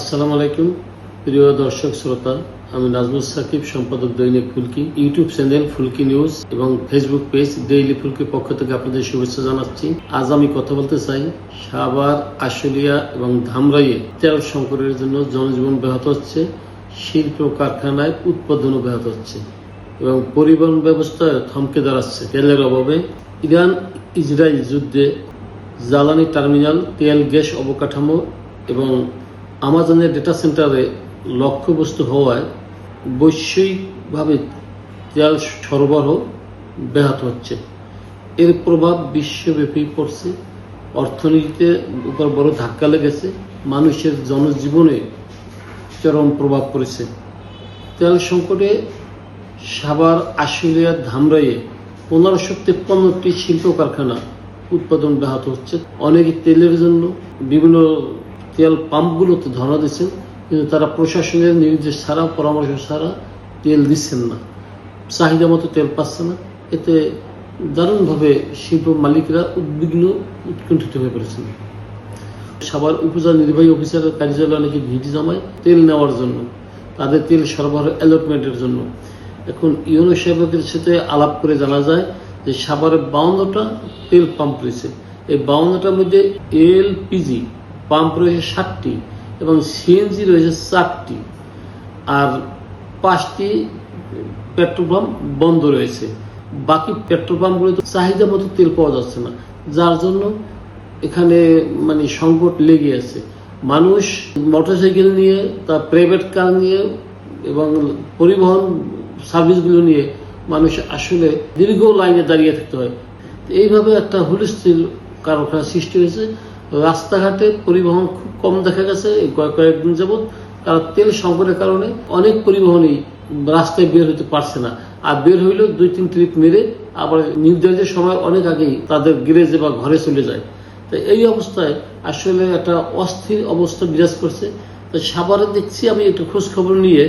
আসসালামু আলাইকুম প্রিয় দর্শক শ্রোতা, আমি নাজমুল সাকিব, সম্পাদক দৈনিক ফুলকি, ইউটিউব চ্যানেল ফুলকি নিউজ এবং ফেসবুক পেজ ডেইলি ফুলকির পক্ষ থেকে আপনাদের শুভেচ্ছা জানাচ্ছি। আজ আমি কথা বলতে চাই সাভার, আশুলিয়া এবং ধামরাইয়ে তেল সংকটের জন্য জনজীবন ব্যাহত হচ্ছে, শিল্প কারখানায় উৎপাদনও ব্যাহত হচ্ছে এবং পরিবহন ব্যবস্থা থমকে দাঁড়াচ্ছে তেলের অভাবে। ইরান ইসরায়েল যুদ্ধে জ্বালানি টার্মিনাল, তেল গ্যাস অবকাঠামো এবং আমাজনের ডেটা সেন্টারে লক্ষ্যবস্তু হওয়ায় বৈশ্বিকভাবে তেল সরবরাহ ব্যাহত হচ্ছে। এর প্রভাব বিশ্বব্যাপী পড়ছে, অর্থনীতিতে উপর বড় ধাক্কা লেগেছে, মানুষের জনজীবনে চরম প্রভাব পড়েছে। তেল সংকটে সাভার, আশুলিয়া, ধামরাইয়ে 1553টি শিল্প কারখানা উৎপাদন ব্যাহত হচ্ছে। অনেকে তেলের জন্য বিভিন্ন তেল পাম্পগুলোতে ধরা দিচ্ছেন, কিন্তু তারা প্রশাসনের নির্দেশ ছাড়া, পরামর্শ ছাড়া তেল দিচ্ছেন না, চাহিদা মতো তেল পাচ্ছে না। এতে দারুণভাবে শিল্প মালিকরা উদ্বিগ্ন, উৎকণ্ঠিত হয়ে পড়েছেন। সাভার উপজেলা নির্বাহী অফিসারের কার্যালয়ে অনেকে ভিড় জমায় তেল নেওয়ার জন্য, তাদের তেল সরবরাহ অ্যালটমেন্টের জন্য। এখন ইউনো সাহেবের সাথে আলাপ করে জানা যায় যে সাভারে 52টা তেল পাম্প রয়েছে। এই 52টার মধ্যে এলপিজি পাম্প রয়েছে 60টি এবং সিএনজি রয়েছে 4টি, আর 5টি পেট্রোল পাম্প বন্ধ রয়েছে। বাকি পেট্রোল পাম্পগুলোতে চাহিদা মতো তেল পাওয়া যাচ্ছে না, যার জন্য এখানে সংকট লেগে আছে। মানুষ মোটরসাইকেল নিয়ে, তার প্রাইভেট কার নিয়ে এবং পরিবহন সার্ভিসগুলো নিয়ে মানুষ আসলে দীর্ঘ লাইনে দাঁড়িয়ে থাকতে হয়। এইভাবে একটা হুলস্থুল কারখানা সৃষ্টি হয়েছে। রাস্তাঘাটে পরিবহন খুব কম দেখা গেছে কয়েকদিন যাবৎ, কারণ তেল সংকটের কারণে অনেক পরিবহনই রাস্তায় বের হতে পারছে না, আর বের হইলেও 2-3 ট্রিপ মেরে আবার নির্ধারিত সময় অনেক আগেই তাদের গ্যারেজে বা ঘরে চলে যায়। তো এই অবস্থায় আসলে একটা অস্থির অবস্থা বিরাজ করছে। তো সাভারে দেখছি আমি একটু খোঁজ খবর নিয়ে,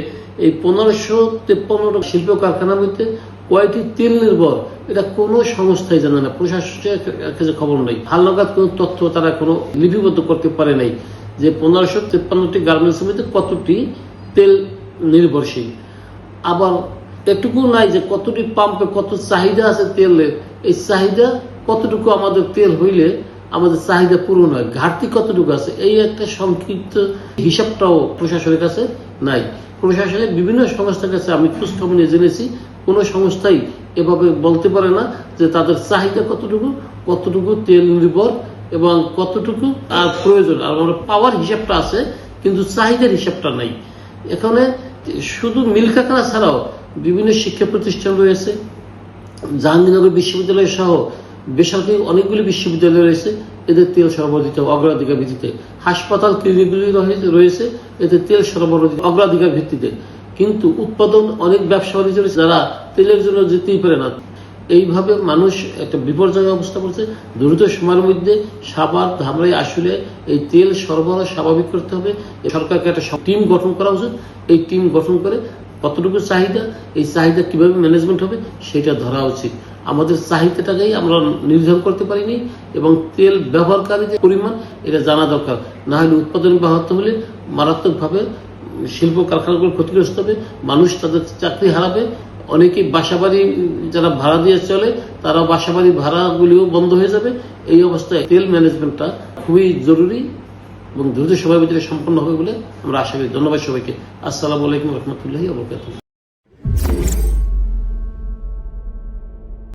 এই 1553টা শিল্প কারখানার মধ্যে কয়টি তেল নির্ভর এটা কোনো সংস্থাই জানে না, প্রশাসনের কাছে খবর নেই, হালনাগাদ কোনো তথ্য তারা কোনো লিপিবদ্ধ করতে পারে নাই যে 1553টি গার্মেন্টসের মধ্যে কতটি তেল নির্ভরশীল। আবার এটুকু নাই যে কতটি পাম্পে কত চাহিদা আছে তেলের, এই চাহিদা কতটুকু আমাদের তেল হইলে আমাদের চাহিদা পূরণ হয়, ঘাটতি কতটুকু আছে, এই একটা সংক্ষিপ্ত হিসাবটাও প্রশাসনের কাছে নাই। প্রশাসনের বিভিন্ন সংস্থার কাছে আমি খোঁজ খবর নিয়ে জেনেছি, কোনো সংস্থাই এভাবে বলতে পারে না যে তাদের চাহিদা কতটুকু, কতটুকু তেল নির্ভর এবং কতটুকু আর প্রয়োজন। আর আমরা পাওয়ার হিসাবটা আছে, কিন্তু চাহিদার হিসাবটা নাই। এখানে শুধু মিল কারখানা ছাড়াও বিভিন্ন শিক্ষা প্রতিষ্ঠান রয়েছে, জাহাঙ্গীরনগর বিশ্ববিদ্যালয় সহ বেসরকারি অনেকগুলি বিশ্ববিদ্যালয় রয়েছে, এদের তেল সরবরাহ দিতে অগ্রাধিকার ভিত্তিতে। হাসপাতাল, ক্লিনিকগুলি রয়েছে, এদের তেল সরবরাহ দিতে অগ্রাধিকার ভিত্তিতে। কিন্তু উৎপাদন অনেক ব্যবসা বাণিজ্য রয়েছে যারা তেলের জন্য যেতেই পারে না। এইভাবে মানুষ একটা বিপর্যয় অবস্থা পড়ছে। দ্রুত সময়ের মধ্যে সাভার, ধামরাই, আশুলিয়ায় এই তেল সরবরাহ স্বাভাবিক করতে হবে। সরকারকে একটা টিম গঠন করা উচিত। এই টিম গঠন করে কতটুকু চাহিদা, এই চাহিদা কিভাবে ম্যানেজমেন্ট হবে সেটা ধরা উচিত। আমাদের চাহিদাটাকেই আমরা নির্ধারণ করতে পারিনি এবং তেল ব্যবহারকারী যে পরিমাণ এটা জানা দরকার। না হলে উৎপাদন ব্যাহত হলে মারাত্মকভাবে শিল্প কারখানাগুলো ক্ষতিগ্রস্ত হবে, মানুষ তাদের চাকরি হারাবে। অনেকেই বাসাবাড়ি যারা ভাড়া দিয়ে চলে, তারা বাসাবাড়ি ভাড়াগুলিও বন্ধ হয়ে যাবে। এই অবস্থায় তেল ম্যানেজমেন্টটা খুবই জরুরি এবং দ্রুত সময়ের ভিতরে সম্পন্ন হবে বলে আমরা আশা করি। ধন্যবাদ সবাইকে। আসসালামু আলাইকুম রহমতুল্লাহি ওয়া বারাকাতুহু।